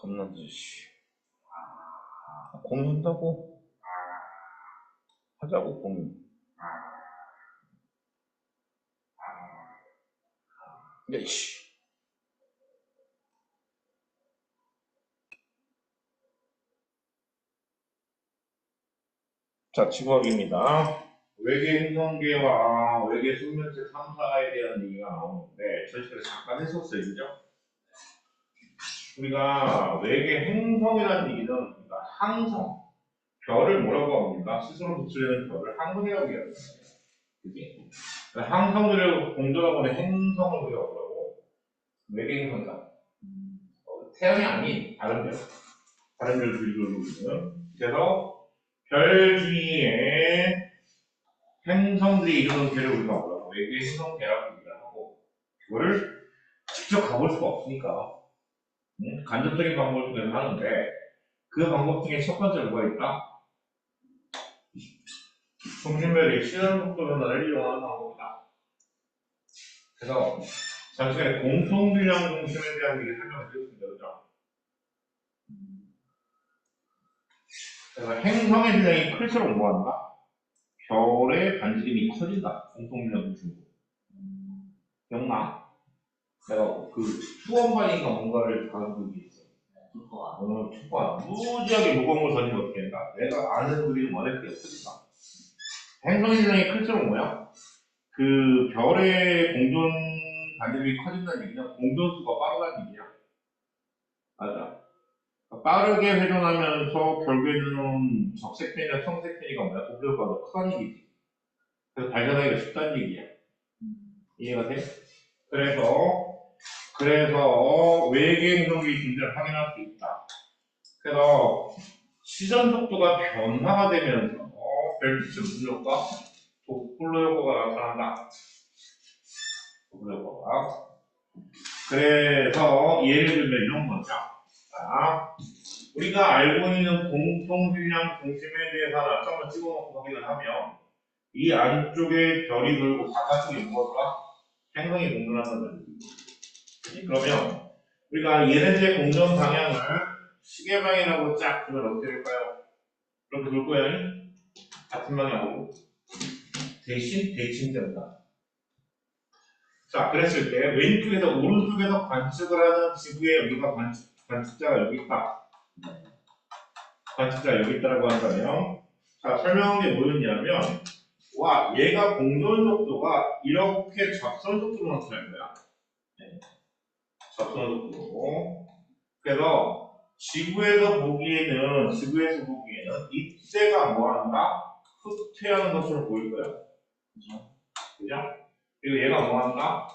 겁나지, 씨. 공유한다고? 하자고, 공유. 야, 씨. 자, 지구학입니다. 외계 행성계와 외계 생명체 탐사에 대한 얘기가 나오는데, 저희 시간에 잠깐 했었어요, 그죠? 우리가 외계 행성이라는 얘기는, 그러니까 항성, 별을 뭐라고 합니까? 스스로 비추려는 별을 항성이라고 얘기하는 거예요. 그지? 그러니까 항성들을 공존하고 있는 행성을 우리가 뭐라고? 외계 행성이다. 태양이 아닌 다른 별. 다른 별 주위를 보면. 그래서 별 주위에 행성들이 이루는 계를 우리가 뭐라고? 외계 행성계라고 얘기를 하고, 그거를 직접 가볼 수가 없으니까, 간접적인 방법을 통해서 하는데, 그 방법 중에 첫 번째 뭐가 있다? 중심별의 시간 속도 변화를 이용하는 방법이다. 그래서 잠시간에 공통균형 중심에 대한 얘기를 설명을 드렸습니다. 그죠? 그래서 행성의 분량이 클수록 뭐한다? 별의 반지름이 커진다. 공통균형 중심으로. 기억나? 내가 그 투원반인가 뭔가를 가는 적이 있어. 투원. 무지하게 무거운 걸 던지면 어떻게 된다? 내가 아는 그림 원에 그게 없으니까. 행성의 분량이 클수록 뭐야? 그 별의 공존 반지름이 커진다는 얘기냐? 공존수가 빠르다는 얘기냐? 맞아. 빠르게 회전하면서 결국에는 적색편이나 청색편이가 뭐야? 동력보다 더 크다는 얘기지. 그래서 발견하기가 쉽다는 얘기야. 이해가 돼? 그래서 외계 행성의 존재를 확인할 수 있다. 그래서 시전 속도가 변화가 되면서 벨트스 무슨 효과? 도플러 효과가 나타난다. 도플러 효과가. 그래서 예를 들면 이런 거죠. 자, 우리가 알고 있는 공통균형 중심에 대해서 하나 한번 찍어놓고 확인을 하면 이 안쪽에 별이 돌고 바깥쪽에 무엇과 행성이 공존한다는 얘기죠. 그러면 우리가 얘네들의 공존 방향을 시계방향이라고 쫙 두면 어떻게 될까요? 이렇게 돌 거야. 같은 방향으로 대신 대칭된다. 자, 그랬을 때 왼쪽에서 오른쪽에서 관측을 하는 지구의 여기가 관측자가 여기 있다. 관측자가 여기 있다라고 한다면, 자, 설명한 게 뭐였냐면, 와, 얘가 공존 속도가 이렇게 접선 속도로 나타날 거야. 접선 속도로. 그래서 지구에서 보기에는 이때가 뭐한다? 후퇴하는 것으로 보일 거야. 그죠? 그리고 얘가 뭐한다?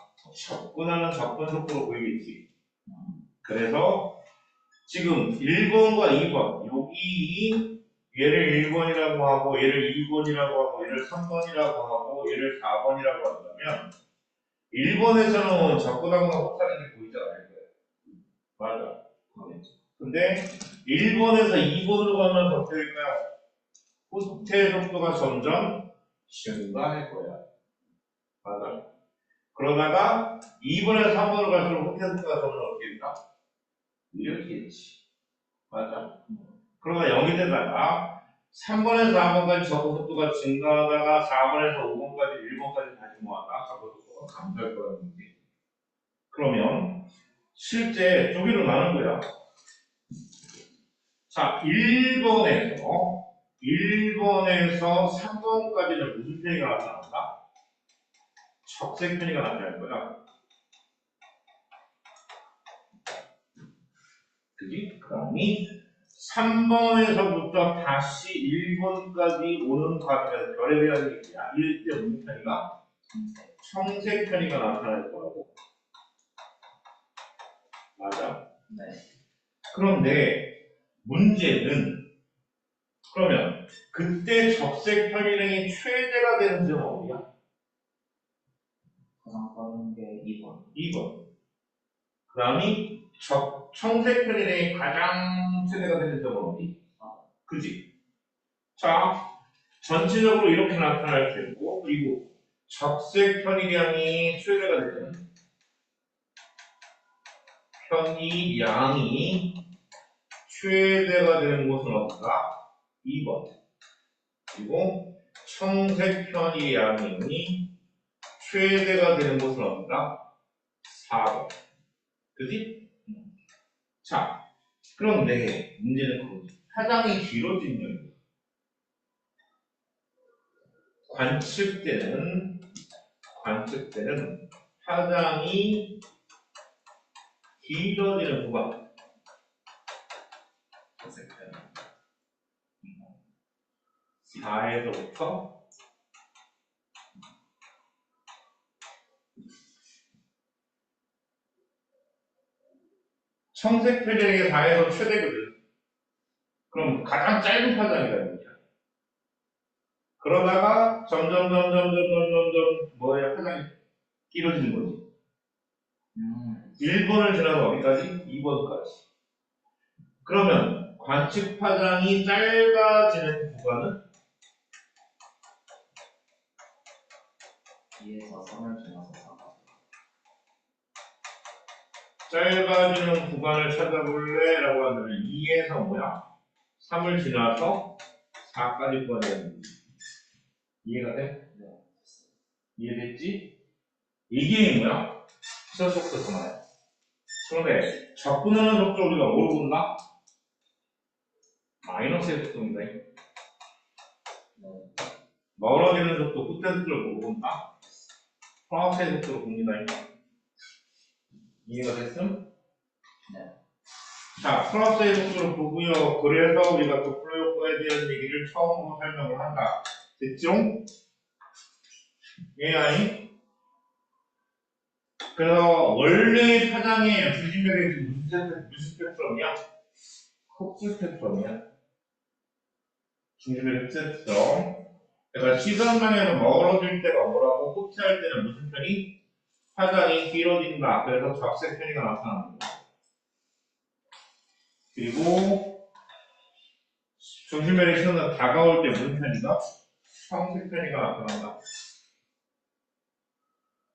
접근하는 접근 속도로 보이겠지. 그래서 지금 1번과 2번, 여기 얘를 1번이라고 하고, 얘를 2번이라고 하고, 얘를 3번이라고 하고, 얘를 4번이라고 한다면 1번에서는 접근하거나 후퇴하는 게 보이지 않을 거예요. 맞아. 근데 1번에서 2번으로 가면 어떻게 될까요? 후퇴 속도가 점점 증가할 거야. 맞아. 그러다가 2번에서 3번으로 갈수록 후퇴 속도가 점점 어떻게 된다? 이렇게겠지. 맞아. 그러다 여기다가 3번에서 4번까지 접근 속도가 증가하다가 4번에서 5번까지 1번까지 다시 모았다. 접근 속도가 감소할 거라는 거지. 그러면 실제 두 개로 나눈 거야. 자, 1번에서 3번까지는 무슨 편이가 나타난다? 적색 편이가 나타날 거야. 그지? 그러니 3번에서부터 다시 1번까지 오는 과정에서 별에 대한 얘기야. 이럴 때 무슨 편이가? 청색 편이가 나타날 거라고. 맞아? 네. 그런데 문제는 그러면 그때 적색 편이량이 최대가 되는 점은 어디야? 가장 빠른 게 2번. 2번. 그 다음이 청색 편이량이 가장 최대가 되는 점은 어디? 그지? 자, 전체적으로 이렇게 나타날 테고, 그리고 적색 편이량이 최대가 되는 편이량이 최대가 되는 곳은 어디가? 2번. 그리고 청색편의 양이 최대가 되는 곳은 어디다? 4번. 그지? 자, 그런데 문제는 그거지. 파장이 길어진 이유입니다. 관측되는 파장이 길어지는 구간. 4에서부터 청색 표정이 4에서 최대거든. 그럼 가장 짧은 파장이라는 거야. 그러다가 점점 뭐야 파장이 길어지는 거지. 1번을 지나서 어디까지? 2번까지. 그러면 관측 파장이 짧아지는 구간은 2에서 3을 지나서 4가. 짧아지는 구간을 찾아볼래? 라고 하면 2에서 뭐야? 3을 지나서 4까지 구간이 이해가 돼? 네. 이해됐지? 이게 뭐야? 시선 속도 전화야. 그런데 접근하는 속도 우리가 뭐로 본다? 마이너스의 속도입니다. 멀어지는 속도 끝의 속도를 뭐로 본다? 플러스의 속도로 봅니다. 이해가 됐음? 네. 자, 플러스의 속도를 보고요. 그래서 우리가 도플러 효과에 대한 얘기를 처음으로 설명을 한다. 됐죠? AI. 그래서 원래 파장의 중심맥이 무슨 스펙트럼이야? 흡수 스펙트럼이야. 중심의 흡수 스펙트럼. 그러니까 시선방에서 멀어질 때가 뭐라고? 흡수할 때는 무슨 편이? 파장이 길어진다. 그래서 적색 편이가 나타납니다. 그리고 중심면의 시선은 다가올 때 무슨 편이다? 청색 편이가 나타난다.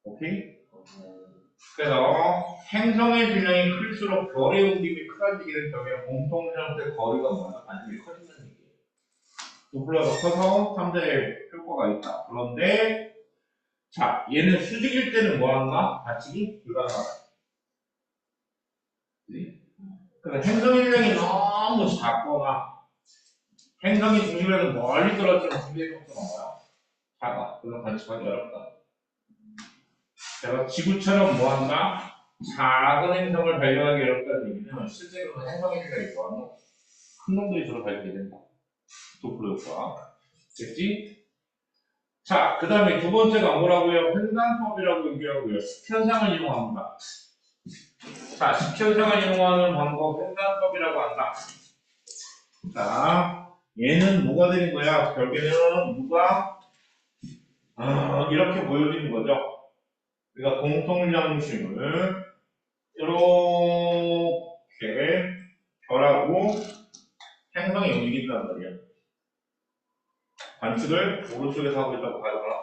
오케이? 그래서 행성의 질량이 클수록 별의 움직임이 크아지게 되면 공통점의 거리가 뭐야? 반드시 커진다는 얘기예요. 도플러가 커서 3대의 효과가 있다. 그런데 자, 얘는 수직일 때는 뭐한가? 관측이 불가능하다. 그래서 행성의 질량이 너무 작거나 행성이 중심에서 멀리 떨어지는 중심의 속도가 뭐야? 작아. 그래서 관측하기 어렵다. 그래서 지구처럼 뭐한다? 작은 행성을 발견하기 어렵다는 얘기는 실제로는 행성의 질량이 뭐하노? 큰 놈들이 주로 발견이 된다. 도플러 효과. 됐지? 자, 그 다음에 두 번째가 뭐라고요? 횡단법이라고 얘기하고요. 식현상을 이용합니다. 자, 식현상을 이용하는 방법, 횡단법이라고 한다. 자, 얘는 뭐가 되는 거야? 결국에는 누가 이렇게 보여지는 거죠. 그러니까 공통장심을 이렇게 결하고 행성이 움직인단 말이야. 관측을 오른쪽에서 하고 있다고 가정하라.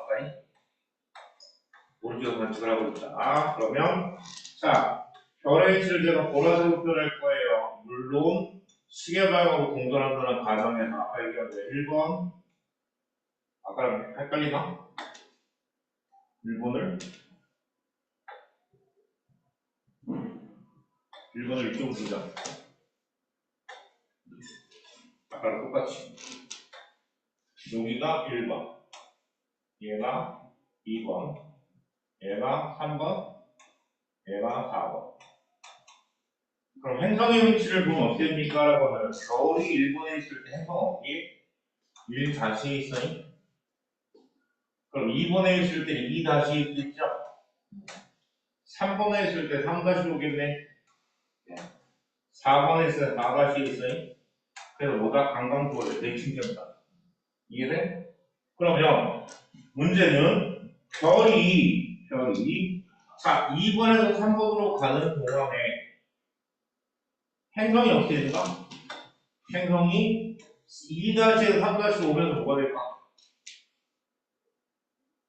오른쪽에서 관측을 하고 있다. 그러면 자, 별의 위치를 제가 보라색으로 표현할 거예요. 물론 시계 방향으로 공전한다는 가정에서 아까 얘기한 대 1번 아까랑 헷갈리나? 1번을 이쪽으로 두자. 아까랑 똑같이. 여기가 1번, 얘가 2번, 얘가 3번, 얘가 4번. 그럼 행성의 위치를 보면 어떻게 됩니까? 라고 하면 겨울이 1번에 있을 때 행성 어디에? 1 다시에 있어요? 그럼 2번에 있을 때 2 다시 있겠죠? 3번에 있을 때 3 다시 오겠네? 4번에 있을 때 4 다시 있어요? 그래서 뭐다? 강강도를 대칭점이다. 이해돼? 그러면 문제는 별이 자 2번에서 3번으로 가는 동안에 행성이 어떻게 될까? 행성이 2-에서 3- 오면서 뭐가 될까?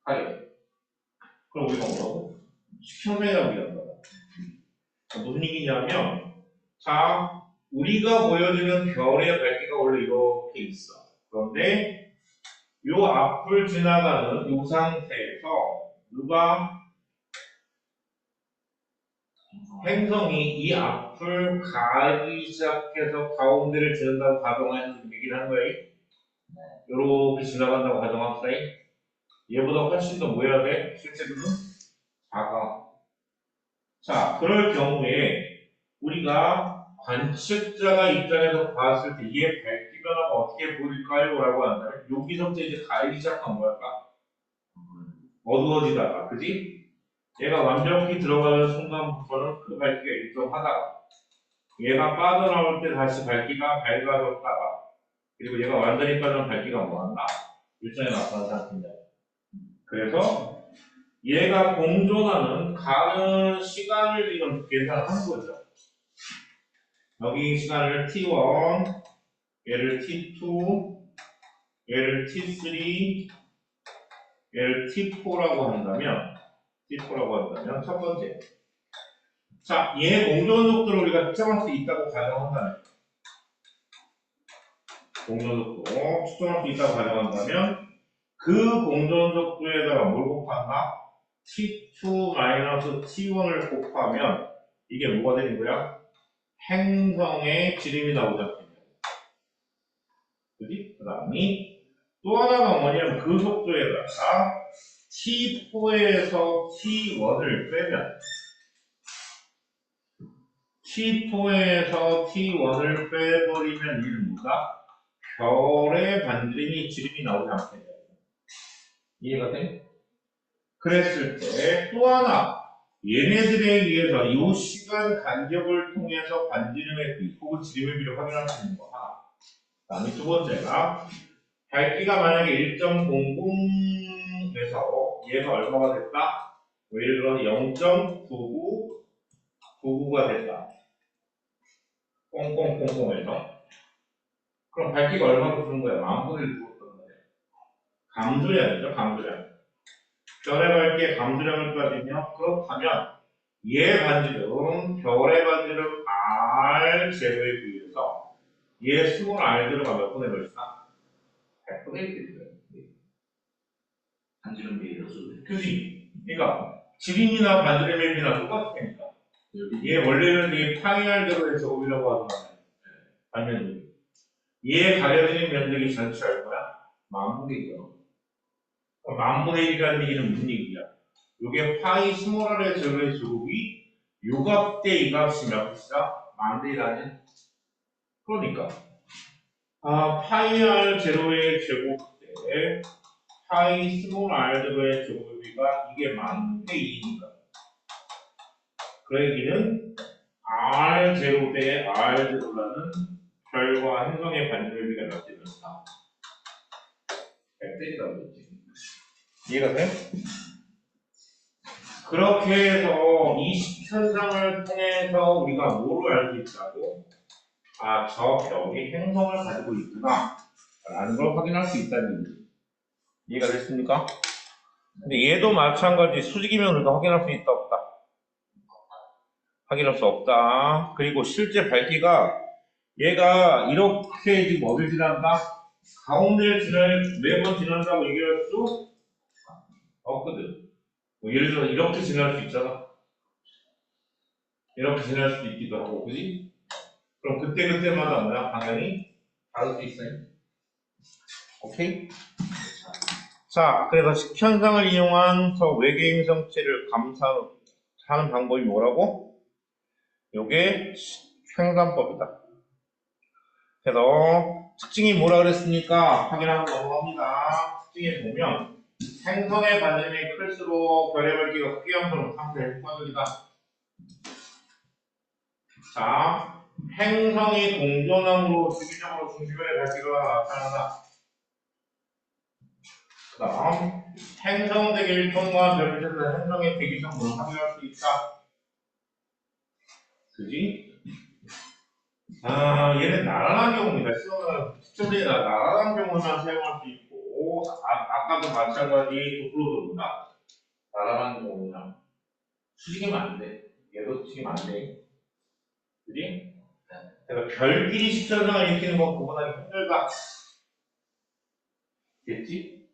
가요. 그럼 우리가 뭐라고? 식현상이라고 얘기한다. 무슨 얘기냐면 자 우리가 보여주는 별의 밝기가 원래 이렇게 있어. 그런데 요 앞을 지나가는 요 상태에서 누가 행성이 이 앞을 가기 시작해서 가운데를 지른다고 가정해서 얘기를 하는 거야. 요렇게 지나간다고 가정합시다. 얘보다 훨씬 더 뭐 해야 돼? 실제로는 작아. 자, 그럴 경우에 우리가 관측자가 입장에서 봤을 때 얘의 밝기 변화가 어떻게 보일까요? 라고 한다면 여기서부터 이제 가기 시작한 뭐랄까? 어두워지다가, 그지? 얘가 완벽히 들어가는 순간부터는 그 밝기가 일정하다가 얘가 빠져나올 때 다시 밝기가 밝아졌다가 그리고 얘가 완전히 빠져나온 밝기가 뭐한다? 일정에 나타나는 상태입니다. 그래서 얘가 공존하는 가는 시간을 지금 계산하는 거죠. 여기 시간을 t1, 얘를 t2, 얘를 t3, 얘를 t4라고 한다면 첫 번째. 자, 얘 공존 속도를 우리가 측정할 수 있다고 가정한다면 그 공존 속도에다가 뭘 곱한다? t2-t1을 곱하면 이게 뭐가 되는 거야? 행성의 지름이 나오잖아. 그지? 그 다음이 또 하나가 뭐냐면 그 속도에다가 t4에서 t1을 빼면 t4에서 t1을 빼버리면 이는 뭐다? 별의 반지름이 지름이 나오지 않게 돼요. 이해가 돼? 그랬을 때 또 하나 얘네들에 의해서 이 시간 간격을 통해서 반지름의 비 혹은 지름의 비를 확인할 수 있는 거 하나. 그 다음에 두 번째가 밝기가 만약에 1.00에서 얘가 얼마가 됐다? 뭐 예를 들어 0.9999가 됐다. 꽁꽁꽁꽁해서 그럼 밝기가 얼마로 주는 거야? 만분의 1을 주었던 거야. 감소량이죠, 감소량. 별의 밝기의 감소량을 따지면 그렇다면 얘 반지름, 별의 반지름 R 제로에 비해서 얘 스몰 R 제로가 몇 분의 몇이다? 100분의 1이거든. 반지름 비례로 쓰면. 그지? 그러니까 지름이나 반지름의 비나 똑같으니까. 얘 원래는 이게 파이 R 제로의 제곱이라고 하잖아요. 반면이 얘 가려지는 면적이 전체 얼마야? 만분의 1이요. 만분의 1이라는 얘기는 무슨 얘기야? 요게 파이 스몰 R의 제로의 제곱이 요 값 대 이 값이 몇 값이다? 만분의 1 아니야? 그러니까 파이 R 제로의 제곱 대 파이 스몰 R 제로의 제곱비가 이게 만분의 2니까 그 얘기는 R 제로 대 R 제로라는 별과 행성의 반지름비가 몇 대 몇이다? 100대이라고 했지. 이해가 돼? 그렇게 해서 이 현상을 통해서 우리가 뭐를 알 수 있다고? 저 별이 행성을 가지고 있구나 라는 걸 확인할 수 있다는 얘기죠. 이해가 됐습니까? 근데 얘도 마찬가지 수직이면 우리가 확인할 수 있다 없다? 확인할 수 없다. 그리고 실제 밝기가 얘가 이렇게 지금 어딜 지난다? 가운데를 매번 지난다고 얘기할 수 없거든. 뭐 예를 들어 이렇게 지날 수 있잖아. 이렇게 지날 수도 있기도 하고, 그지? 그럼 그때마다 뭐야? 방향이 다를 수 있어요. 오케이? 자, 그래서 식현상을 이용한 외계 행성체를 감사하는 방법이 뭐라고? 요게 횡단법이다. 그래서 특징이 뭐라 그랬습니까? 확인하고 넘어갑니다. 특징에 보면 행성의 반지름이 클수록 별의 밝기가 크게 감소하는 상태의 효과적이다. 자, 행성이 공존함으로 주기적으로 중심의 밝기가 나타난다. 그 다음 행성 대기 1톤과 별빛에서 행성의 대기 정도를 확인할 수 있다. 그지? 얘는 나란한 경우입니다. 시험은 특정적인 나란한 경우만 사용할 수 있고, 아까도 마찬가지 도플로도입니다. 나란한 경우는 수직이면 안 돼. 얘도 수직이면 안 돼. 그지? 그러니까 별끼리 십자상을 일으키는 건 구분하기 힘들다. 됐지?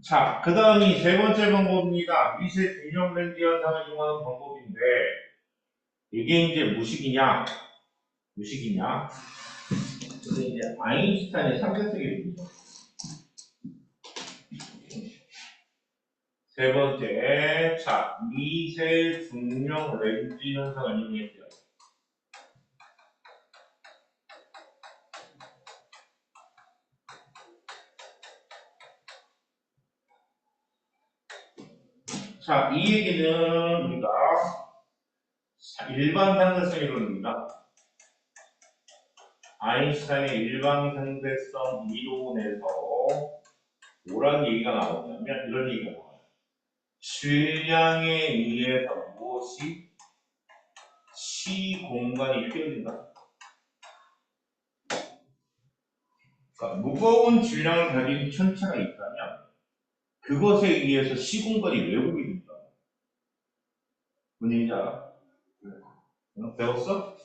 자, 그 다음이 세 번째 방법입니다. 미세 균형 렌즈 현상을 이용하는 방법인데, 이게 이제 무식이냐? 무식이냐? 그래서 이제 아인슈타인의 3대특이죠. 세 번째, 자, 미세 균형 렌즈 현상을 이용했어요. 자, 이 얘기는 우리가 일반 상대성 이론입니다. 아인슈타인의 일반 상대성 이론에서 뭐라는 얘기가 나오냐면 이런 얘기가 나와요. 질량에 의해서 무엇이 시공간이 휘어진다. 그러니까 무거운 질량을 가진 천체가 있다면 그것에 의해서 시공간이 왜곡이 된다. 뭔 얘기인지 알아? 배웠어?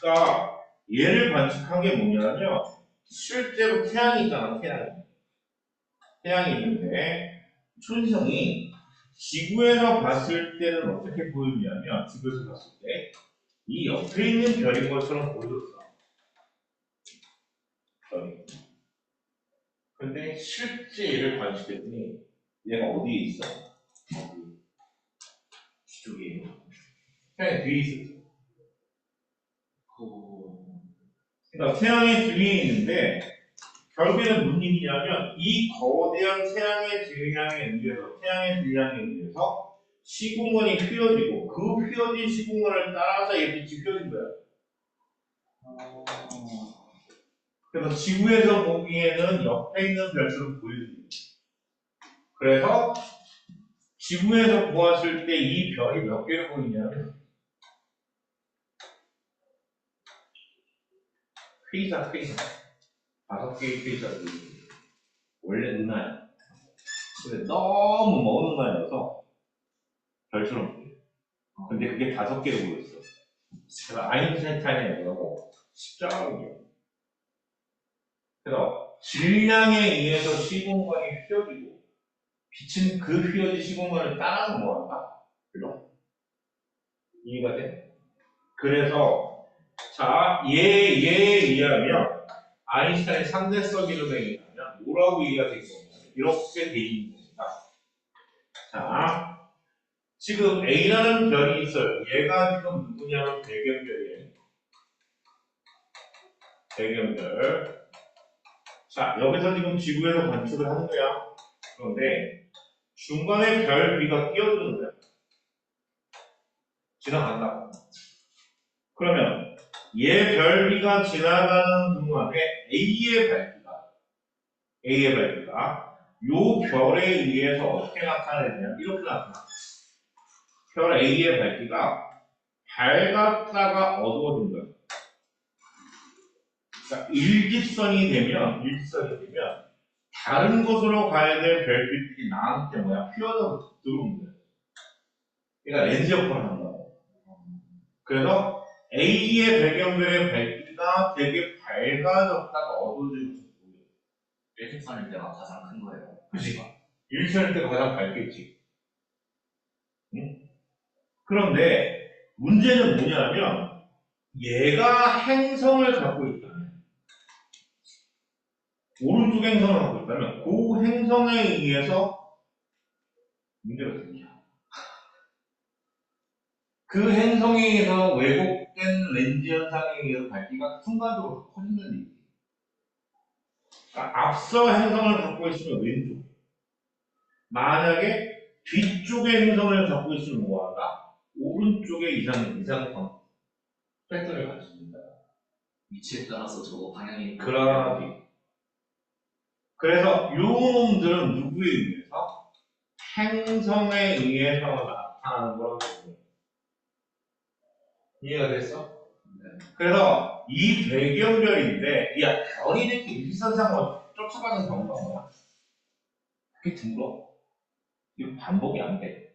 그러니까 얘를 관측한 게 뭐냐면 실제로 태양이 있잖아. 태양이 있는데 초신성이 지구에서 봤을 때는 어떻게 보이냐면 지구에서 봤을 때 이 옆에 있는 별인 것처럼 보여줬어. 근데 실제 얘를 관측했더니 얘가 어디에 있어? 어디? 뒤쪽에 태양의 뒤에 있었어. 그러니까 태양의 뒤에 있는데 결국에는 무슨 얘기냐면 이 거대한 태양의 질량에 의해서 시공간이 휘어지고 그 휘어진 시공간을 따라서 얘 빛이 휘어진 거야. 그래서 지구에서 보기에는 옆에 있는 별처럼 보여집니다. 그래서 지구에서 보았을 때 이 별이 몇 개를 보이냐면 회의사 5개의 회의사가 보입니다. 원래 은하야. 근데 너무 먼 은하여서 별처럼 보여요. 근데 그게 5개로 보였어. 그래서 아인슈타인의 뭐라고 십자가로 보여요. 그래서 질량에 의해서 시공간이 휘어지고 빛은 그 휘어진 시공간을 따라서 뭐한다? 그죠? 이해가 돼? 그래서 자, 얘에 의하면 아인슈타인의 상대성 이론에 의하면 뭐라고 이해가 되는 거냐면 이렇게 돼 있는 겁니다. 자, 지금 A라는 별이 있어요. 얘가 지금 누구냐면 배경별이에요. 배경별. 자, 여기서 지금 지구에서 관측을 하는 거야. 그런데 중간에 별 B가 끼어드는 거야. 지나간다. 그러면 얘 별 B가 지나가는 동안에 A의 밝기가 요 별에 의해서 어떻게 나타내냐? 이렇게 나타나. 별 A의 밝기가 밝았다가 어두워진 거야. 그러니까 일직선이 되면 다른 곳으로 가야 될 별빛들이 나한테 뭐야? 휘어져 들어오는 거야. 그러니까 렌즈 역할을 한다고. 그래서 A의 배경별의 밝기가 되게 밝아졌다가 어두워지고 있어요. 일직선일 때가 가장 큰 거예요. 그치? 일직선일 때가 가장 밝겠지. 응? 그런데 문제는 뭐냐면 얘가 행성을 갖고 있다면 오른쪽 행성을 갖고 있다면 그 행성에 의해서 문제가 생겨. 그 행성에 의해서 왜곡된 렌즈 현상에 의해서 밝기가 순간적으로 커진다는 얘기예요. 그러니까 앞서 행성을 갖고 있으면 왼쪽. 만약에 뒤쪽에 행성을 갖고 있으면 뭐하다? 오른쪽에 이상성 패턴을 가집니다. 위치에 따라서 저거 방향이 그러지. 그래서 요 놈들은 누구에 의해서? 행성에 의해서 나타나는 거라고 보면 이해가 됐어? 네. 그래서 이 배경별인데 야 별이 이렇게 일선상으로 쫓아가는 경우가 뭐야? 그게 드물어. 이거 반복이 안 돼.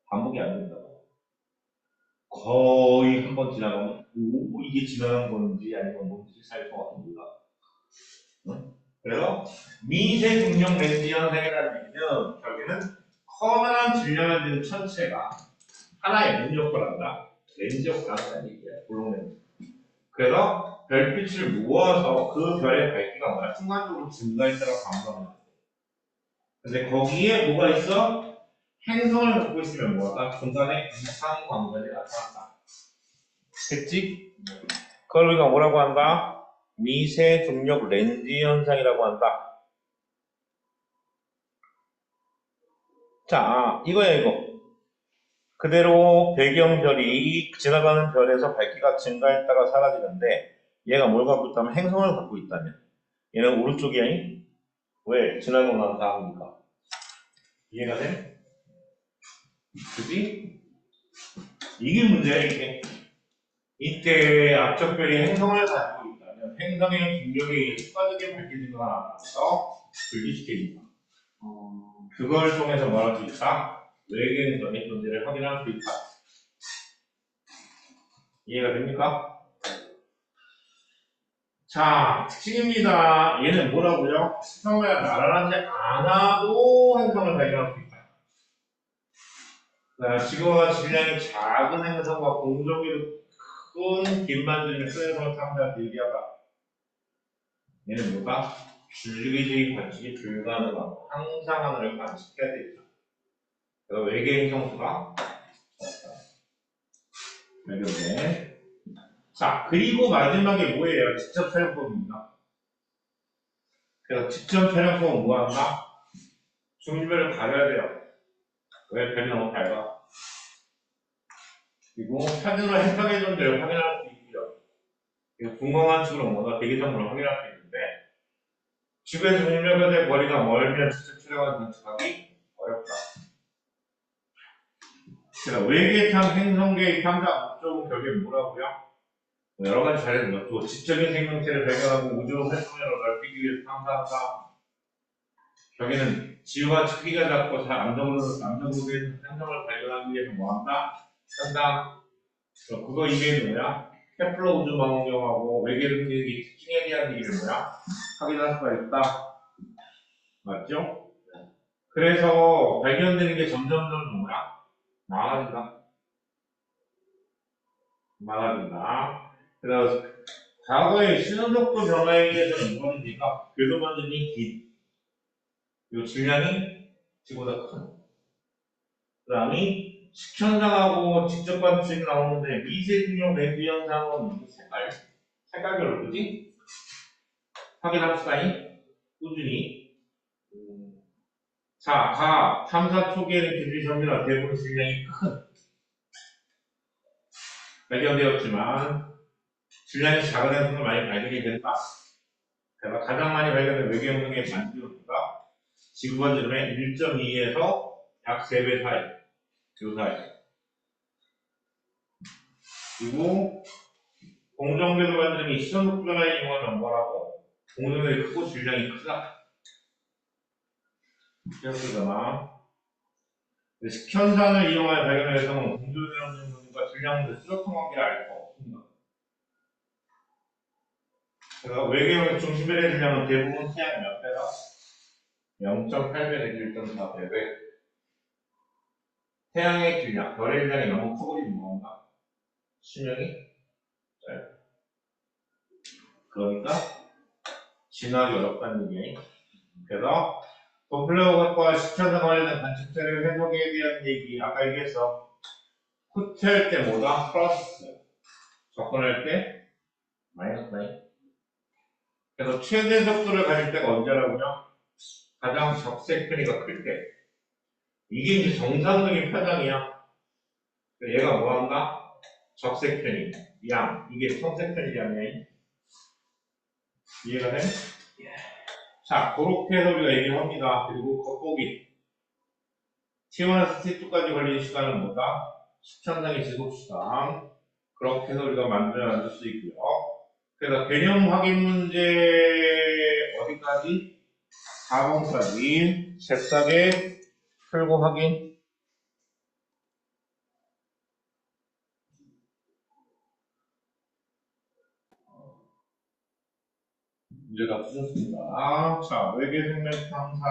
반복이 안 된다고. 거의 한 번 지나가면 이게 지나간 건지 아니면 뭔지 살펴가 몰라. 응? 그래서 미세 중력 렌즈 현상이라는 얘기는 결국에는 커다란 질량을 지닌 천체가 하나의 무슨 역할을 한다? 렌즈 역할을 한다는 얘기야. 볼록 렌즈. 그래서 별빛을 모아서 그 별의 밝기가 뭐야? 순간적으로 증가했다고 감정합니다. 근데 거기에 뭐가 있어? 행성을 갖고 있으면 뭐가? 중간에 이상 광선이 나타난다. 됐지? 그걸 우리가 뭐라고 한다? 미세 중력 렌즈 현상이라고 한다. 자, 이거야 이거. 그대로 배경별이 지나가는 별에서 밝기가 증가했다가 사라지는데 얘가 뭘 갖고 있다면 행성을 갖고 있다면 얘는 오른쪽이야. 왜? 지나고 난 다음이니까. 이해가 돼? 그지? 이게 문제야 이게. 이때 앞쪽별이 행성을 가지고 있다면 행성의 중력에 의해 추가적인 밝기 증가가 나타나서 분리시켜진다. 그걸 통해서 말할 수 있다. 외계행성의 존재를 확인할 수 있다. 이해가 됩니까? 자, 특징입니다. 얘는 뭐라고요? 처음에 날아가지 않아도 행성을 발견할 수 있다. 자, 지구와 질량이 작은 행성과 공정비도 큰 빈반들이 수행성을 탐사할 때 유리하다. 얘는 뭐가? 줄기적인 관측이 불가능하고 항상 하늘을 관측해야 되겠다. 그래서 외계 행성수가 발견돼. 자, 그리고 마지막에 뭐예요? 직접 촬영법입니다. 그래서 직접 촬영법은 뭐 한다? 중심별을 가려야 돼요. 왜? 별이 너무 밝아. 그리고 사진으로 행성의 존재를 확인할 수 있고요. 그리고 분광관측으로 뭔가 대기성물을 확인할 수 있는데 지구에서 중력의 거리가 멀면 직접 촬영을 관측하기 어렵다. 그래서 외계탐 행성계의 탐사 목적은 결국에 뭐라고요? 여러 가지 자료는 것도 지적인 생명체를 발견하고 우주 활동으로 넓히기 위해서 탐사한다. 여기는 지구가 크기가 작고 잘 안정으로 된 행성을 발견하기 위해서 뭐한다? 한다. 그거 이게 뭐야? 케플러 우주망원경하고 외계 능력의 특징에 대한 얘기를 뭐야? 확인할 수가 있다. 맞죠? 그래서 발견되는 게 점점점 뭐야? 많아진다. 많아진다. 그래서 과거의 신호속도 변화에 의해서는 뭐입니까? 궤도 반전이 긴. 이 질량이 지구보다 큰. 그 다음에 식천상하고 직접 관측이 나오는데 미세중력 렌즈 현상은 색깔별로 그지? 확인할 수가 있 꾸준히. 자, 탐사 초기에는 기술이 전이라 대부분 질량이 큰 발견되었지만 질량이 작은 행성을 많이 발견이 된다. 그래서 가장 많이 발견된 외계행성의 반지름가 지구가 지름의 1.2에서 약 3배 사이. 요 사이. 그리고 공정궤도 반지름이 시선속 변화의 경우는 뭐라고? 공정궤도 크고 질량이 크다. 이렇게거나 식현상을 이용하여 발견한 행성은 공조대원과 질량의 수적성 관계를 알 수 없습니다. 그래서 외계형의 중심별의 질량은 대부분 태양 몇 배다? 0.8배 내지 1.4배. 태양의 질량, 별의 질량이 너무 커버리면 뭐한다? 수명이 짧아. 그러니까 진화하기 어렵다는 얘기. 그래서 도플러과 식현상 관련된 관측자료 해석에 대한 얘기 아까 얘기했어. 후퇴할 때 뭐다? 플러스. 접근할 때 마이너스 라인. 그래서 최대 속도를 가질 때가 언제라고요? 가장 적색 편이가 클 때. 이게 이제 정상적인 파장이야. 얘가 뭐 한다? 적색 편이. 양. 이게 청색 편이잖아요. 이해가 돼? 자, 그렇게 해서 우리가 얘기를 합니다. 그리고 겉보기. T1에서 T2까지 걸리는 시간은 뭐다? 식천상의 지속시간. 그렇게 해서 우리가 만들 수 있고요. 그래서 개념 확인 문제 어디까지? 4번까지 잽싸게 풀고 확인. 문제가 풀렸습니다. 자, 외계 생명 탐사.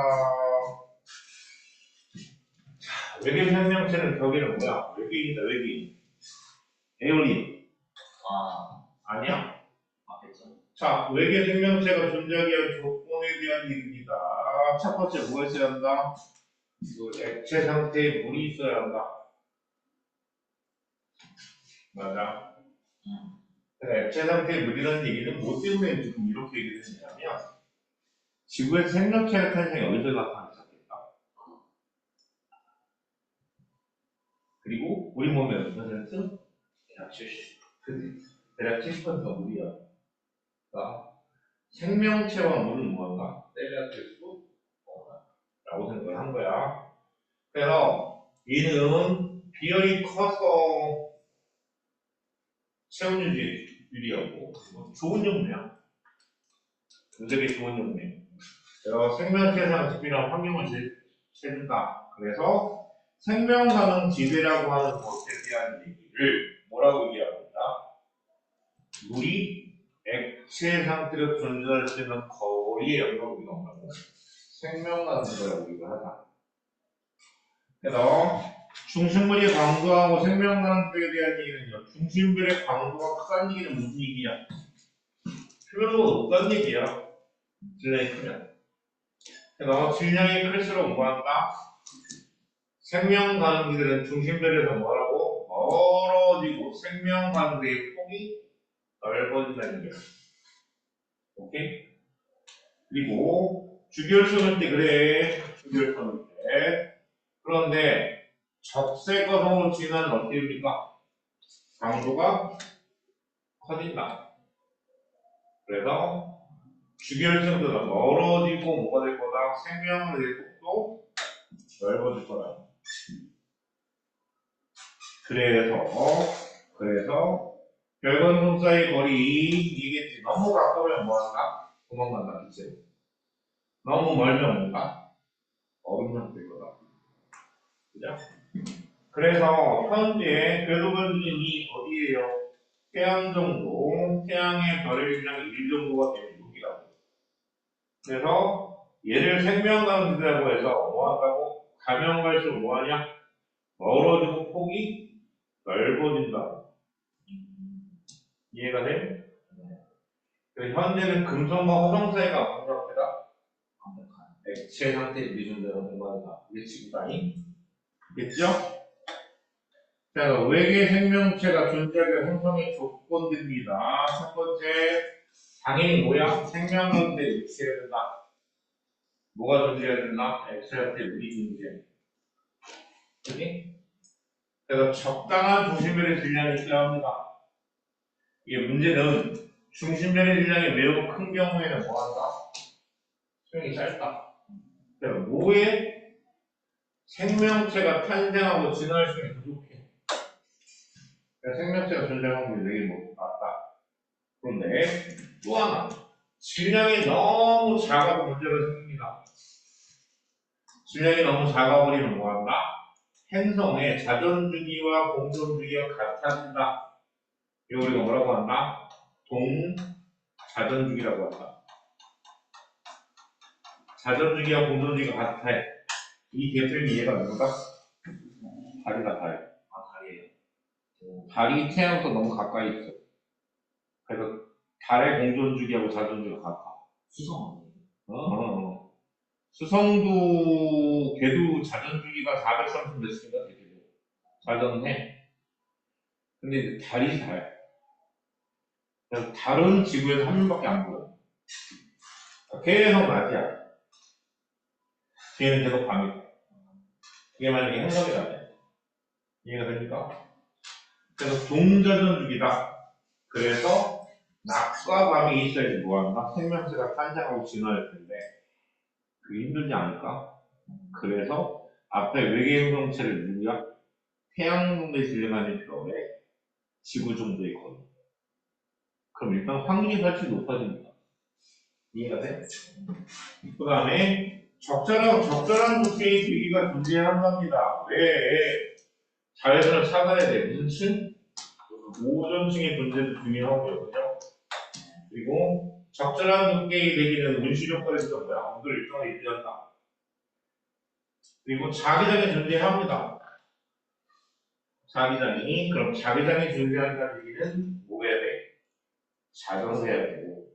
외계 생명체는 벽에는 뭐야? 외계인이다, 외계인. 에어리언. 아니야? 맞겠죠? 자, 외계 생명체가 존재하기 위한 조건에 대한 얘기입니다. 첫 번째 뭐가 있어야 한다? 액체 상태에 물이 있어야 한다. 맞아. 액체 상태에 물이라는 얘기는 뭐 때문에 지금 이렇게 얘기를 했냐면 지구의 생명체의 탄생이 어디서 나타나기 시작했다. 그리고 우리 몸에 몇 퍼센트? 대략 70. 대략 70%가 물이야. 그러니까 생명체와 물은 뭐한가? 떼려야 될수 없다. 라고 생각을 한 거야. 그래서 얘는 비열이 커서 체온유지율이었고 좋은 용매야. 되게 좋은 용매. 그래서 생명체상 집이랑 환경을 재준다. 그래서 생명 가능 지대라고 하는 것에 대한 얘기를 뭐라고 얘기합니다. 물이 액체 상태로 존재할 수 있는 거리의 영역이 넘나고 생명 가능 지대라고 얘기를 하다. 그래서 중심물이 강도하고 생명 가능 지대에 대한 얘기는요. 중심물의 강도가 크다는 얘기는 무슨 얘기야? 표면보다 높다는 얘기야. 질량이 크면. 그래서 질량이 클수록 뭐한다? 생명 가능지들은 중심별에서 뭐라고? 멀어지고 생명 가능지의 폭이 넓어진다는 얘기야. 오케이? 그리고 주결성일 때 그래. 주결성일 때. 그런데 적색거성으로 진화는 어떻게 됩니까? 강도가 커진다. 그래서 주결성보다 멀어지고 뭐가 될 거다? 생명의 폭도 넓어질 거다. 그래서 별과 성 사이의 거리 얘기했지. 너무 가까우면 뭐한다? 도망간다. 빛으로. 너무 멀면 뭔가? 얼음 상태일 거다. 그죠? 그래서 현재 궤도 변진이 어디에요? 태양 정도, 태양의 별의 질량이 1 정도가 되는 여기라고. 그래서 얘를 생명강지대라고 해서 뭐 한다고? 가면 갈수록 뭐하냐? 멀어지고 폭이 넓어진다. 이해가 돼? 현재는 금성과 화성 사이가 어떤 상태다? 액체 상태의 미존재가 공간이다. 이게 지구단위? 겠죠? 자, 외계 생명체가 존재하기 형성의 조건들입니다. 첫 번째, 당연히 뭐야? 생명 상태에 위치해야 된다. 뭐가 존재해야 된다? 액체 상태에 물이 존재해. 그지? 그래서 적당한 중심별의 질량이 있어야 합니다. 이게 문제는 중심별의 질량이 매우 큰 경우에는 뭐한다? 수명이 짧다. 그래서 뭐에 생명체가 탄생하고 진화할 수 있는 부족해. 그러니까 생명체가 존재하는 확률이 되게 낮다. 그런데 또 하나, 질량이 너무 작아도 문제가 생깁니다. 질량이 너무 작아버리면 뭐한다? 행성의 자전주기와 공전주기가 같아진다. 이거 우리가 뭐라고 한다? 동자전주기라고 한다. 자전주기와 공전주기가 같아. 이 대표님이 이해가 됩니까? 달이 같아요. 달이에요. 달이 태양부터 너무 가까이 있어. 그래서 달의 공전주기하고 자전주기가 같아. 수성 수성도 걔도 자전주기가 430 몇십인가 되거든. 자전은 해. 근데 이제 달이 달. 그래서 달은 지구에서 한 명밖에 안 보여. 계속 낮이야. 걔는 계속 밤이고. 그게 만약에 행성이라면. 이해가 됩니까? 그래서 동자전주기다. 그래서 낮과 밤이 있어야지 뭐한다? 생명체가 탄생하고 진화할 텐데 그게 힘들지 않을까? 그래서 앞에 외계 행성체를 누구야? 태양 정도의 질량이 필요해. 지구 정도의 거리. 그럼 일단 확률이 훨씬 높아집니다. 이해가 돼? 그 다음에 적절한 두께의 대기가 존재한답니다. 왜? 자외선을 차단해야 돼. 무슨 층? 오존층의 존재도 중요하고요. 그죠? 그리고 적절한 두께의 대기는 운실 효과에서 뭐야? 온도를 일정하게 유지한다. 그리고 자기장이 존재합니다. 자기장이 그럼 자기장이 존재한다는 얘기는 뭐 해야 돼? 자전을 해야 되고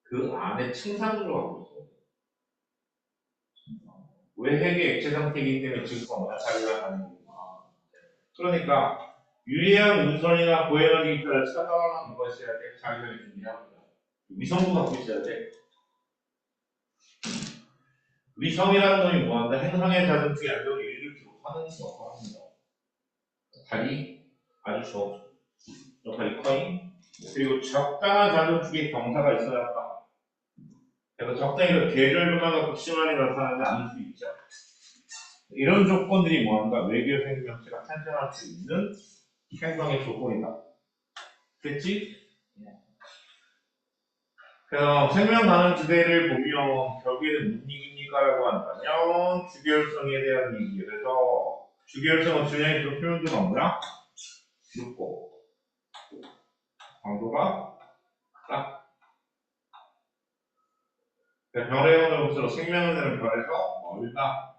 그 안에 층산으로 가고 있어. 왜 핵의 액체 상태이기 때문에 지구가 뭐야? 자기장 가는 거구나. 그러니까 유리한 운선이나 고에너지 기타를 차단하는 뭐가 있어야 돼? 자기장이 존재합니다. 위성도 갖고 있어야 돼. 위성이라는 놈이 뭐한다? 행성의 자전축의 안정을 유지를 기록하는 역할을 합니다. 역할이 아주 좋아. 역할이 커잉. 그리고 적당한 자전축의 경사가 있어야 한다. 그래서 적당히 계절변화가 극심하게 나타나지 않을 수 있죠. 이런 조건들이 뭐한다? 외계 생명체가 탄생할 수 있는 행성의 조건이다. 됐지? 그래서 생명 나는 주제를 보면 결국에는 무슨 얘기입니까라고 한다면 주계열성에 대한 얘기. 그래서 주계열성은 주량이 그 표현도가 뭐야? 높고 강도가 크다. 별의 영역을 볼수록 생명을 내는 별에서 멀다.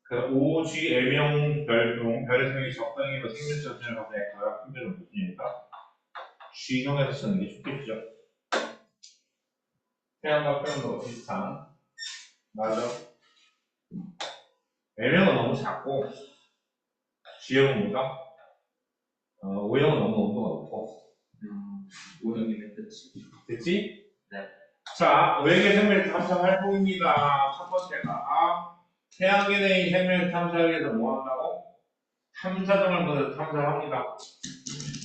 그 OGL명 별 중 별의 생명이 적당히 생명체 전체를 가져야 가장 큰 별은 무슨 얘기입니까? G형에서 쓰는 게 좋겠죠. 태양과 표현도 비슷한 맞아. L형은 너무 작고 G형은 뭐다? O형은 너무 온도가 높고 오형이면 끝이. 됐지? 네. 자, 외계 생명 탐사 활동입니다. 첫 번째가 태양계 내의 생명 탐사를 위해서 뭐 한다고? 탐사정을 보내서 탐사를 합니다.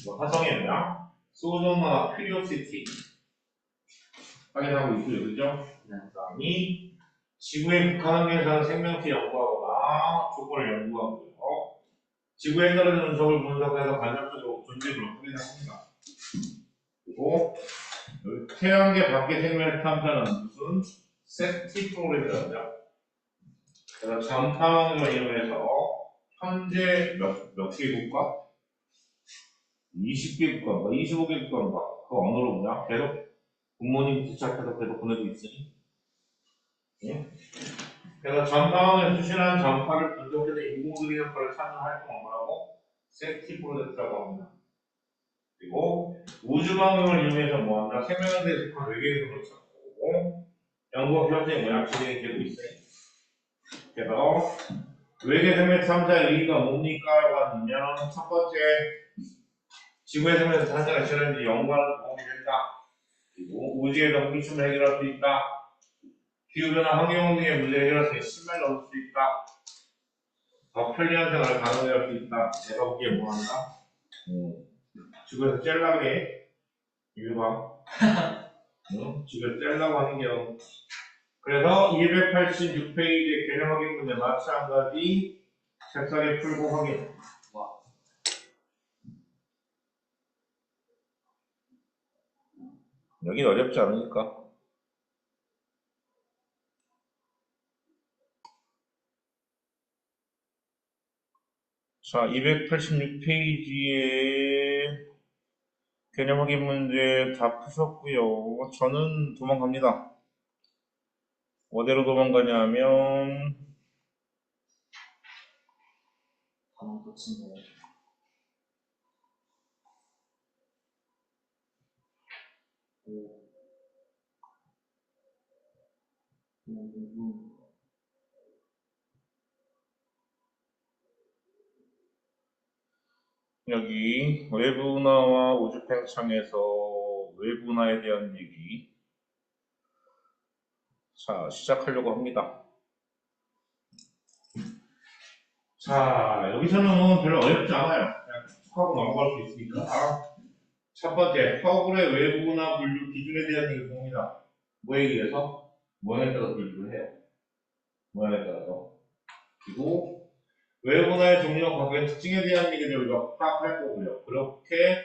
뭐 화성이 아니라 소조나 큐리오시티 확인하고 있고요. 그죠? 네. 그다음이 지구의 극한 환경에 사는 생명체 연구하거나 조건을 연구하고요. 지구에 떨어지는 운석을 분석해서 간접적으로 존재를 확인합니다. 그리고 여기 태양계 밖의 생명을 탐사는 무슨 세티 프로그램이라고요. 그래서 전파망을 이용해서 현재 몇 개 국가? 20개 국가인가? 25개 국가인가? 그 언어로 뭐냐? 계속 부모님 부착해서 계속 보내고 있으니. 예? 그래서 전파망에 수신한 전파를 분석해서 인공적인 효과를 찾는 활동을 뭐라고? 세티 프로젝트라고 합니다. 그리고 우주망원을 이용해서 뭐한다? 생명에 대해서 속한 외계인을 찾고 연구가 현재 모양 진행이 되고 있어요. 그래서 외계 생명 탐사의 의의가 뭡니까? 라고 하면 첫 번째 지구의 생명에서 탄생할 시련인지 연구하는 도움이 된다. 그리고 우주에서 호기심을 해결할 수 있다. 기후변화 환경 등의 문제를 해결할 수 있는 신발 넣을 수 있다. 더 편리한 생활을 가능하게 할 수 있다. 내가 보기에 뭐한다? 지구에서 제일 나게 유방 지구에서 제일 나고 하는 게 그래서 286페이지의 개념 확인 문제 마찬가지 색상에 풀고 확인. 여긴 어렵지 않으니까. 자, 286페이지에 개념 확인 문제 다 푸셨고요. 저는 도망갑니다. 어디로 도망가냐면 다음 끝인데. 여기 외부나와 우주팽창에서 외부나에 대한 얘기 자 시작하려고 합니다. 자 여기서는 별로 어렵지 않아요. 그냥 툭 하고 넘어갈 수 있으니까 첫 번째 허블의 외부나 분류 기준에 대한 얘기를 봅니다. 뭐에 의해서? 모양에 따라서 분류를 해요. 모양에 따라서. 그리고 외부나의 종류와 과거의 특징에 대한 얘기를 우리가 파악할 거고요. 그렇게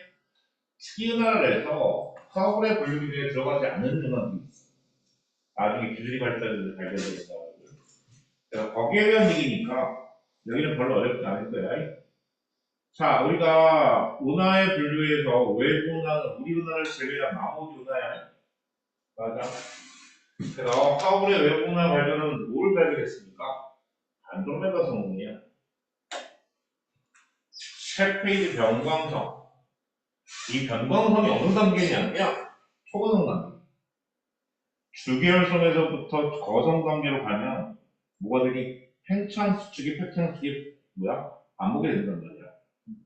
특이나를 해서 허블의 분류 기준에 들어가지 않는 문항들이 있어요. 나중에 기술이 발달해서 발견되겠다. 그래서 거기에 대한 얘기니까 여기는 별로 어렵지 않을 거야. 자, 우리가 은하의 분류에서 외부 은하는 우리 은하를 제외한 나머지 은하야. 맞아. 그래서 하울의 외부 은하 발견은 뭘 발견했습니까? 안드로메다 성운이야. 셰페이드 변광성. 이 변광성이 어느 단계냐면 초고성 단계. 주계열선에서부터 거성 단계로 가면 뭐가 되니? 팽창 수축이 팽창 수축이 뭐야? 안 보게 된단 말이야.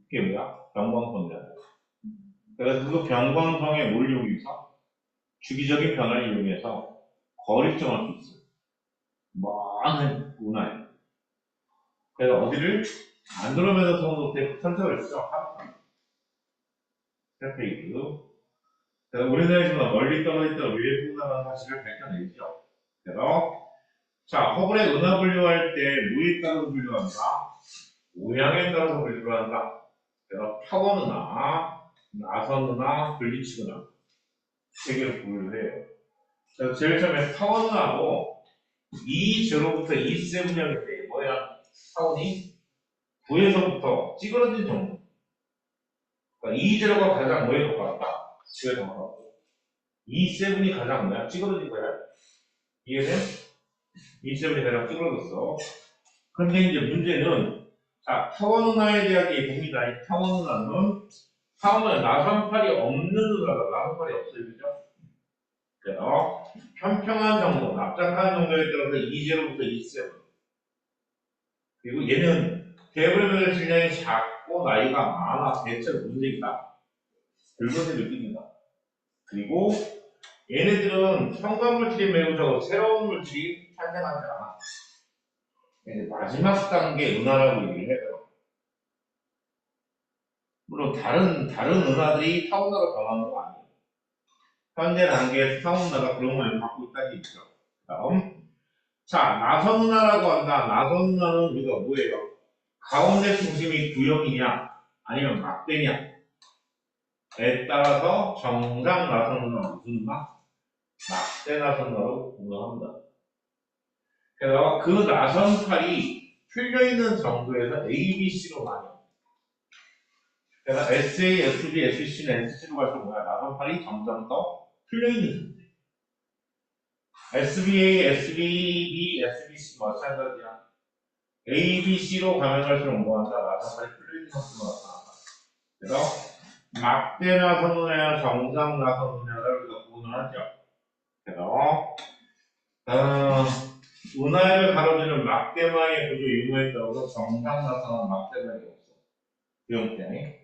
그게 뭐야? 변광성이라고. 그래서 그 변광성의 뭘 이용해서 주기적인 변화를 이용해서 거리 측정할 수 있어. 많은 은하에. 그래서 어디를? 안드로메다 성으로 선택을 했죠. 셰페이드. 그래서 우리나라에서는 멀리 떨어졌던 외부 은하라는 사실을 밝혀내죠. 그래서 자, 허블의 은하 분류할 때 뭐에 따라서 분류한다? 모양에 따라서 분류를 한다. 그래서 타원 은하, 나선 은하, 블리츠 은하 세 개를 분류를 해요. 그래서 제일 처음에 타원 은하고 E0부터 E7형인데 뭐야? 타원이 9에서부터 찌그러진 정도. 그러니까 E0가 가장 뭐에 가깝다? 9에 가깝고 E7이 가장 뭐야? 찌그러진 거야. 이해돼? E7이 가장 찌그러졌어. 근데 이제 문제는 자, 타원 은하에 대한 얘기입니다. 이 타원 은하는 타원은 나선팔이 없는 은하다. 나선팔이 없어요. 그죠? 그래서 평평한 정도, 납작한 정도에 따라서 2제로부터 2세븐. 그리고 얘는 대부분의 질량이 작고 나이가 많아. 대체로 문제이다. 붉은색 느낌이다. 그리고 얘네들은 첨가 물질이 매우 적어 새로운 물질이 탄생하지 않아. 이제 마지막 단계 은하라고 얘기를 해요. 물론 다른 은하들이 타원으로 변하는 거 아니에요. 현재 단계에서 타원 은하가 그런 모양을 갖고 있다는 얘기죠. 다음. 자, 나선 은하라고 한다. 나선 은하는 우리가 뭐예요? 가운데 중심이 구형이냐, 아니면 막대냐에 따라서 정상 나선 은하 무슨 은하? 막대 나선 은하로 구성합니다. 그래서 그 나선팔이 풀려있는 정도에서 A, B, C로 나뉘어. 그래서 SA, SB, SC는 SC로 갈수록 뭐야? 나선팔이 점점 더 풀려있는 상태. SBA, SBB, SBC 마찬가지야. A, B, C로 가면 갈수록 뭐한다? 나선팔이 풀려있는 상태로 나타난다. 그래서 막대 나선은하야 정상 나선은하를 우리가 구분하죠. 그래서 은하를 가로지는 막대망의 구조 유무에 따라서 정상 나선은 막대망이 없어. 그 형태.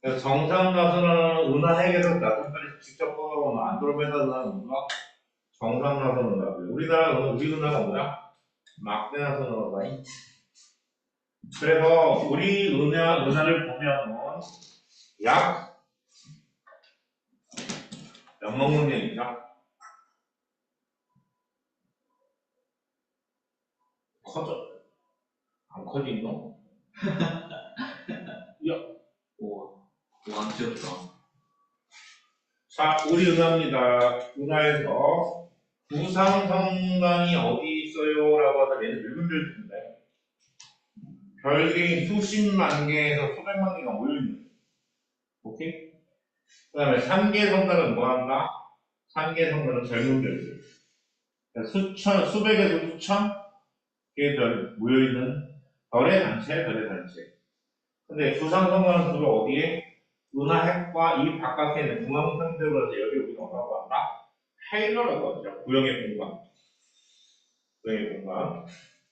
그래서 정상 나선은 은하 핵에서 나선까지 직접 뻗어오는 안드로메다 은하는 뭔가 정상 나선 은하고요. 우리 은하가 뭐야? 막대 나선 은하다. 그래서 우리 은하를 보면은 약 몇만 년이죠? 커져. 안 커진 거? 안 귀엽다. 자, 우리 은하입니다. 은하에서 구상성단이 어디 있어요? 라고 하다 얘는 늙은 별들인데 별이 수십만 개에서 수백만 개가 모여있는 거예요. 오케이? 그 다음에 3개 성단은 뭐 한다? 3개 성단은 젊은 별들. 그러니까 수백에서 수천 개의 별 모여있는 별의 단체. 근데 구상성단은 주로 어디에? 은하 핵과 이 바깥에 있는 중앙 상대로 해서 여기 우리가 뭐라고 한다? 헤일러라고 하죠. 구형의 공간.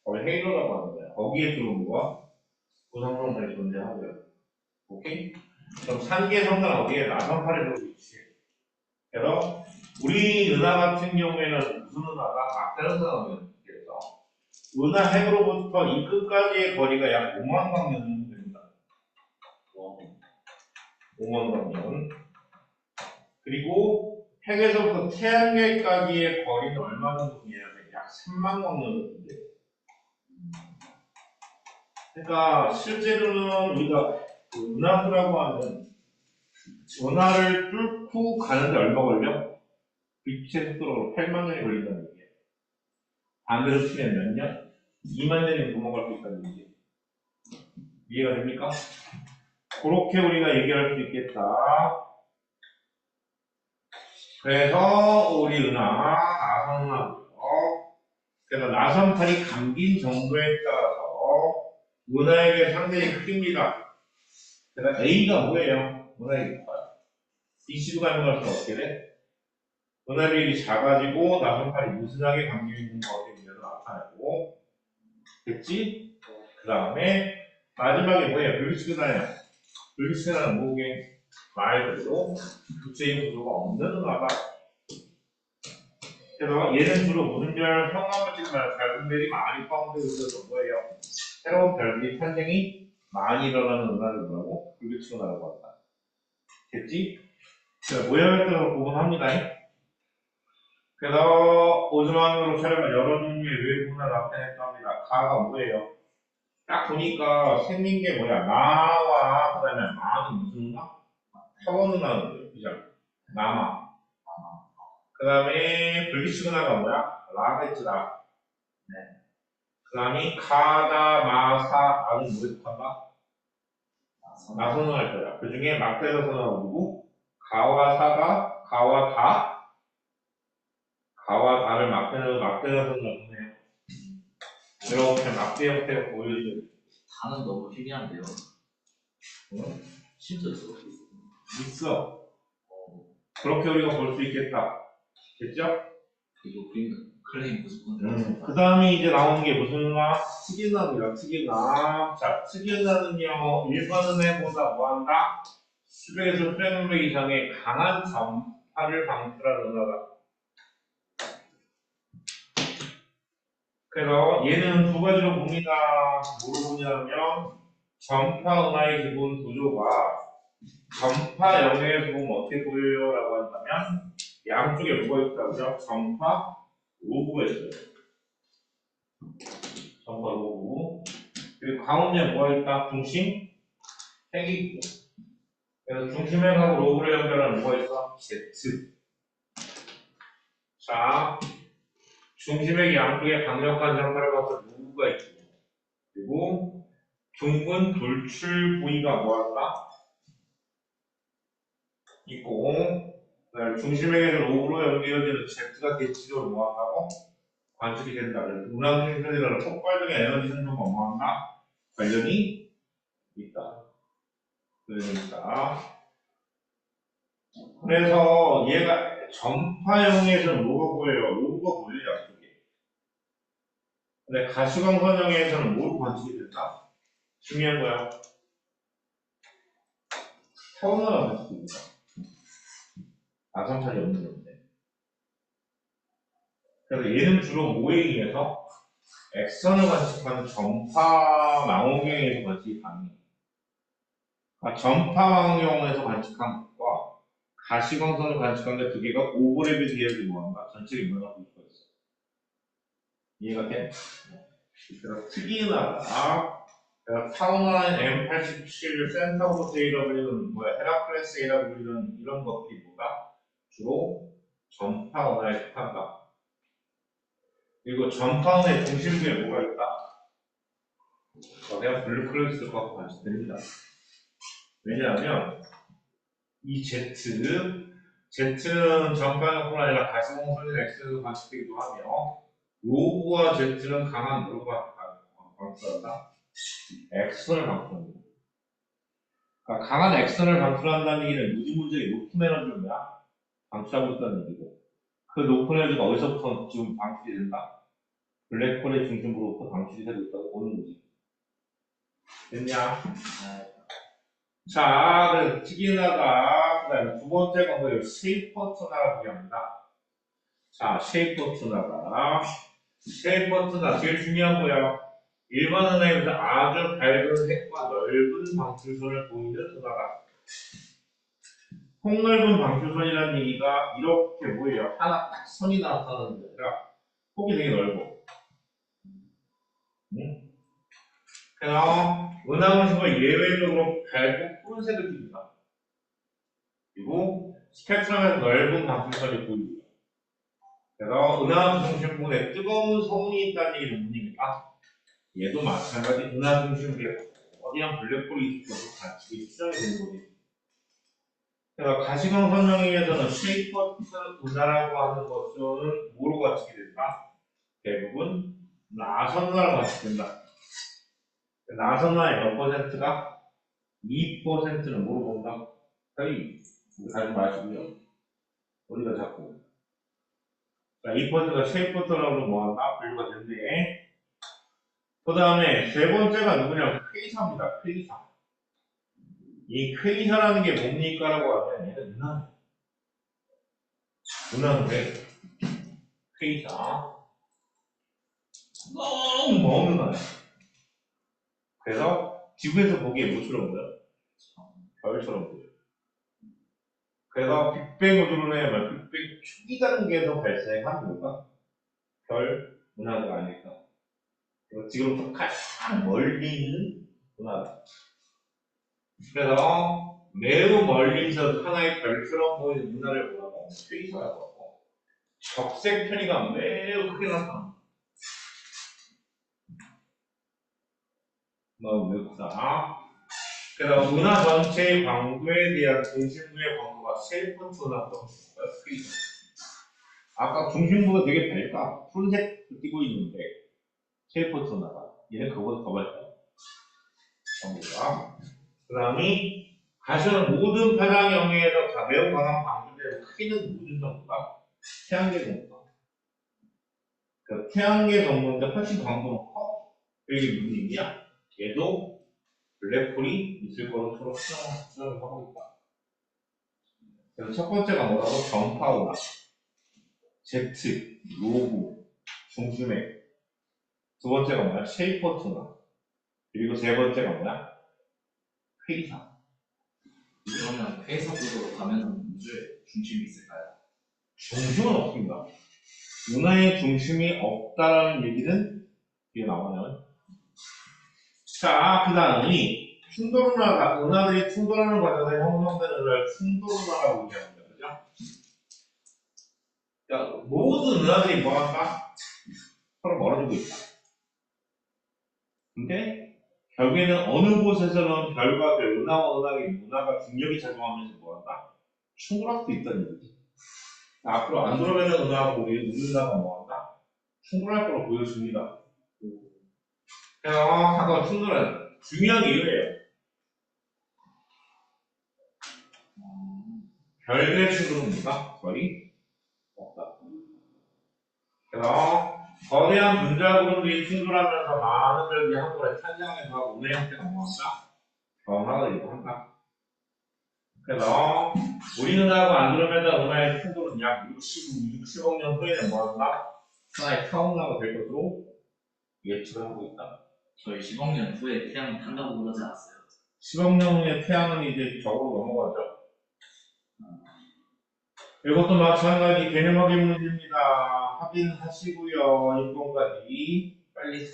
거기 헤일러라고 하는데 거기에 주로 뭐가? 구성성들이 존재하고요. 오케이? 그럼 산계 성단 어디에? 나선팔에 들어 위치해. 그래서 우리 은하 같은 경우에는 무슨 은하가 막대은하면 그래서 은하 핵으로부터 이 끝까지의 거리가 약 5만 광년 정도 됩니다. 5만 광년. 그리고 핵에서부터 태양계까지의 거리는 얼마 정도 되냐면 약 3만 광년 정도 돼요. 그러니까 실제로는 우리가 은하수라고 하는 은하를 뚫고 가는데 얼마 걸려? 빛의 속도로 8만 년이 걸린다는 얘기예요. 반대로 치면 몇 년? 2만 년이 넘어갈 수 있다는 얘기예요. 이해가 됩니까? 그렇게 우리가 얘기할 수 있겠다. 그래서 우리 나선하고요. 그래서 나선팔이 감긴 정도에 따라서 은하에게 상당히 큽니다. 그래서 A가 뭐예요? 은하에게 커요. BC도 가능할수 어떻게 돼? 은하비율이 작아지고 나선팔이 느슨하게 감겨 있는 것에 의해서 나타나고, 됐지? 그 다음에 마지막에 뭐예요? 불규칙은하냐? 불규칙은하는 뭐게? 말 그대로 구체인 구조가 없는 은하다. 그래서 얘는 주로 무슨 별, 현관물질을 말하는 별들이 많이 포함되어 있어서 뭐예요? 새로운 별들이 탄생이 많이 일어나는 은하를 뭐라고? 불규칙은하라고 한다. 됐지? 그래서 모양에 따라서 구분합니다. 그래서 오즈만으로 촬영한 여러 종류의 외부나 나타냈다 합니다. 가가 뭐예요? 딱 보니까 생긴 게 뭐야? 나와 그 다음에 마는 무슨 은하? 타원은하는 거예요. 그죠? 나마. 그 다음에 불규칙은하가 뭐야? 라가 있지 라. 그 다음에 카다, 마사, 아는 뭐에 속한다? 나선을 할 거야. 그 중에 막대자 선하고 누구? 가와 사가, 가와 다, 가와 다를 막대자 선을 하네요. 이렇게 막대 형태가 보여지죠. 다는 너무 희귀한데요. 응? 진짜 있어. 있어. 그렇게 우리가 볼 수 있겠다. 됐죠? 이거 클레임 무조건. 그 다음에 이제 나오는 게 무슨 은하? 특이은하입니다. 특이은하. 자, 특이은하는요, 일반 은하보다 뭐한다? 수백에서 수백만배 이상의 강한 전파를 방출하는 은하다. 그래서 얘는 두 가지로 봅니다. 뭐로 보냐면, 전파 은하의 기본 구조가 전파 영역에서 보면 어떻게 보여요? 라고 한다면, 양쪽에 뭐가 있다고요? 전파 로브가 있어요. 전파 로브. 그리고 가운데 뭐가 있다? 중심? 핵이 있고. 그래서 중심핵하고 로브를 연결하는 뭐가 있어? Z. 자, 중심핵 양쪽에 강력한 전파를 갖고 로브가 있고. 그리고 둥근 돌출 부위가 뭐한다? 있고. 그다음에 중심핵에서 로브로 연결되는 Z가 대치적으로 뭐한다고? 관측이 된다. 그래서 운항중심선이라는 폭발적인 에너지 생성과 뭐한다? 관련이 있다. 그러니까 그래서 얘가 전파형에서는 뭐가 보여요? 로브가 보여요, 양쪽에. 근데 가시광선형에서는 뭐로 관측이 된다? 중요한 거야. 타원으로 관측이 된다. 나선찰이 없는 건데. 그래서 얘는 주로 뭐에 의해서? X선을 관측하는 전파 망원경에 의해서 관측이 가능해요. 그러니까 전파 망원경에서 관측한 것과 가시광선을 관측한 게 두 개가 오버랩이 되어야지 뭐한다? 전체를 모양을 볼 수가 있어. 이해가 돼? 그래서 특이은하다. 그래서 타운한 M87 센터부터 A라고 불리는 뭐야? 헤라클레스 A라고 불리는 이런 것들이 뭐다? 주로 전파은하에 속한다. 그리고 전파은의 중심부에 뭐가 있다? 내가 블루클레스를 갖고 관측됩니다. 왜냐하면 이 Z는 전파형뿐 아니라 가시광선인 X에서 관측되기도 하며 로브와 Z는 강한 로브가 방출한다. X선을 방출합니다. 그러니까 강한 X선을 방출한다는 얘기는 무지무지하게 높은 에너지를 뭐야? 방출하고 있다는 얘기고 그 높은 에너지가 어디서부터 지금 방출이 된다? 블랙홀의 중심부로부터 방출이 되고 있다고 보는 거지. 됐냐? 자, 그래서 특이하다. 그 다음에 두 번째가 뭐예요? 쉐이퍼 투나라고 얘기합니다. 자, 쉐이퍼 투나다. 쉐이퍼 투나 제일 중요한 거야. 일반 은하에서 아주 밝은 색과 넓은 방출선을 보이는 은하다. 폭넓은 방출선이라는 얘기가 이렇게 뭐예요? 하나 딱 선이 나타나는 게 아니라 폭이 되게 넓어. 응? 그래서 은하원식은 예외적으로 밝고 푸른색을 띱니다. 그리고 스펙트럼에서 넓은 방출선이 보입니다. 그래서 은하 중심 부분에 뜨거운 성운이 있다는 얘기는 뭡니까? 얘도 마찬가지 은하 중심부에 거대한 블랙홀이 있어서 같이 수정이 되는 거지. 그러니까 가시광 선명에서는 쉐이퍼트 은하라고 하는 것은 뭐로 갖추게 된다? 대부분 나선나로 갖추게 된다. 나선나의 몇 퍼센트가? 2%는 뭐로 본다? 거의 가지 마시고요. 우리가 자꾸. 자, 2%가 쉐이퍼트라고 뭐한다? 분류가 된대. 그 다음에 세 번째가 누구냐? 퀘이사입니다. 퀘이사. 이 퀘이사라는 게 뭡니까? 라고 하면 얘는 은하인데 퀘이사 너무 먼 은하야. 그래서 지구에서 보기에 뭐처럼 보여? 별처럼 보여. 그래서 빅뱅 우주론에 빅뱅 초기 단계에서 발생한 뭐가? 별 은하가 아닐까. 지금부터 가장 멀리 있는 은하다. 그래서 매우 멀리 있어서 하나의 별처럼 보이는 은하를 뭐라고? 퀘이사라고 하고, 적색 편이가 매우 크게 나타납니다. 너무 외국사. 그래서 은하 전체의 광도에 대한 중심부의 광도가 쉐이퍼트 은하보다 퀘이사. 아까 중심부가 되게 밝다. 푸른색 띄고 있는데 쉐이퍼트 은하가 얘는 그거보다 더 밝다. 그 다음이 가시는 모든 파장 영역에서 매우 강한 광도대로 크기는 무슨 정도다? 태양계 정도다. 그 태양계 정도인데 훨씬 광도는 커. 그게 무슨 얘기야? 얘도 블랙홀이 있을 거로 서로 수정을 하고 있다. 그래서 첫 번째가 뭐라고? 전파운하, 제트, 로브, 중심액. 두 번째가 뭐야? 쉐이퍼트나. 그리고 세 번째가 뭐야? 퀘이사. 그러면 회사 쪽으로 가면 우주에 중심이 있을까요? 중심은 없습니다. 은하의 중심이 없다라는 얘기는 뒤에 나오면. 자, 그 다음이 충돌은하가 은하들이 충돌하는 과정에서 형성되는 은하를 충돌은하라고 얘기합니다. 그죠? 자, 모든 은하들이 뭐랄까? 서로 멀어지고 있다. 근데 결국에는 어느 곳에서는 별과 별, 은하와 은하가 중력이 작용하면서 뭐한다? 충돌할 수 있다는 얘기지. 앞으로 안드로메다 은하하고 우리 은하가 뭐한다? 충돌할 거로 보여집니다. 한번 충돌은 중요한 게 이거예요. 별의 충돌은 뭐다? 거의 없다. 그래서 거대한 분자구름들이 충돌하면서 많은 별들이 한번에 탄생해서 은하의 형태가 뭐한다? 변화가 한다. 그래서 우리 은하하고 안드로메다 은하의 충돌은 약 60억 년 후에는 뭐한다? 하나의 타운나가 될 것으로 예측을 하고 있다. 저희 10억 년 후에 태양이 탄다고 그러지 않았어요? 10억 년 후에 태양은 이제 적으로 넘어가죠. 이것도 마찬가지 개념 확인 문제입니다. 확인하시고요. 6번까지 빨리